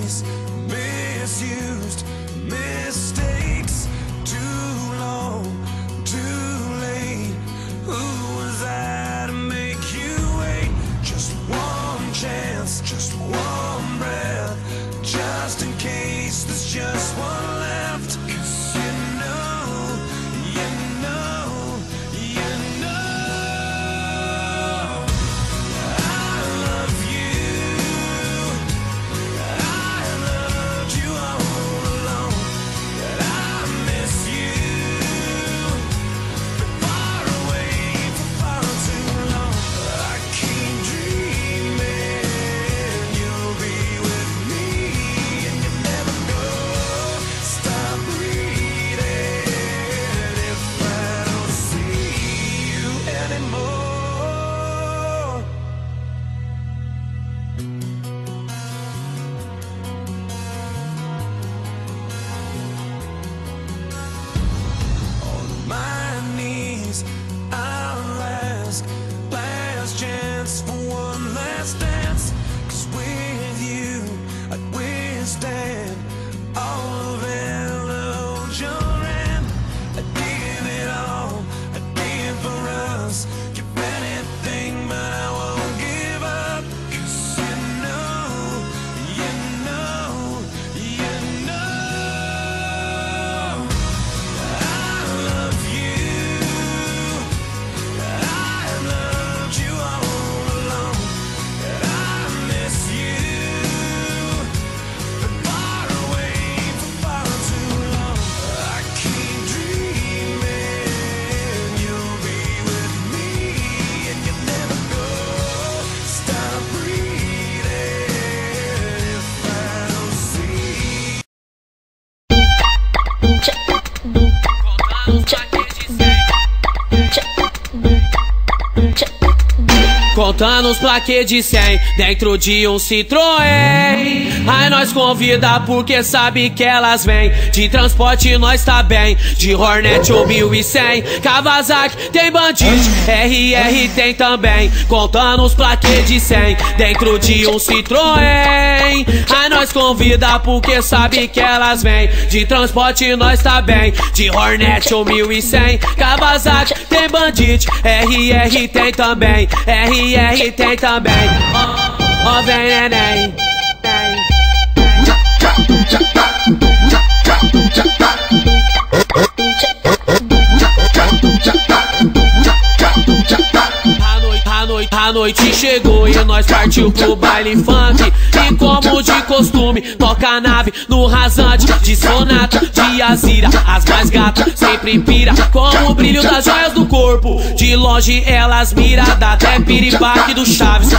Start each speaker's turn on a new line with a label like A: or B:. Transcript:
A: knees, misused, mistakes, too long, too late. Who was I to make you wait? Just one chance, just one breath, just in case there's just one left. 'Cause you know, you know, you know I love you. I loved you all along, but I miss you. Been far away for far too long. I keep dreaming you'll be with me, and you never know. Stop breathing if I don't see you anymore. On my knees, I'll ask, last chance for one last dance. 'Cause with you, I'd withstand all of illusion. I'd give it all, I'd live for us. Give anything, but I won't give up. 'Cause you know, you know, you know I love you. I loved you all along, and I miss you. Been far away for far too long. I keep dreaming you'll be with me, and you never go. Stop breathing if I don't see.
B: Contando os plaquês de 100 dentro de um Citroën. Aí nós convida porque sabe que elas vêm. De transporte nós tá bem, de Hornet ou 1100. Kawasaki tem Bandit, RR tem também. Contando os plaquês de 100 dentro de um Citroën. Aí nós convida porque sabe que elas vêm. De transporte nós tá bem, de Hornet ou 1100. Kawasaki tem Bandit, RR tem também. RR tem também. Ó, vem neném. A noite chegou e nós partiu pro baile funk. E como de costume, toca a nave no rasante. De Sonata, de Azira, as mais gatas sempre pira com o brilho das joias do corpo. De longe elas mira, dá até piripaque do Chaves.